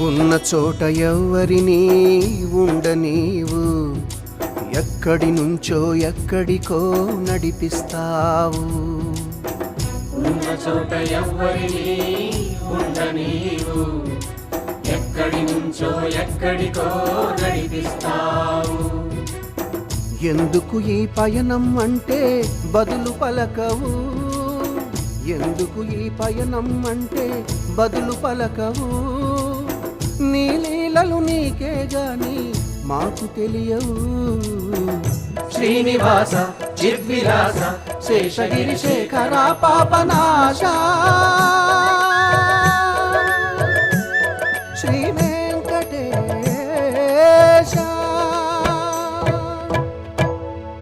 ఉన్న చోట ఎవ్వరినీ ఉండనీవు, ఎక్కడి నుంచో ఎక్కడికో నడిపిస్తావు. ఉన్న చోట ఎవ్వరినీ ఉండనీవు, ఎక్కడి నుంచో ఎక్కడికో నడిపిస్తావు. ఎందుకు ఈ పయనం అంటే బదులు పలకవు, ఎందుకు ఈ పయనం అంటే బదులు పలకవు. నీ లీలలు నీకే గాని మాకు తెలియవు. శ్రీనివాస చిద్విలాస శేషగిరి శేఖర పాపనాశ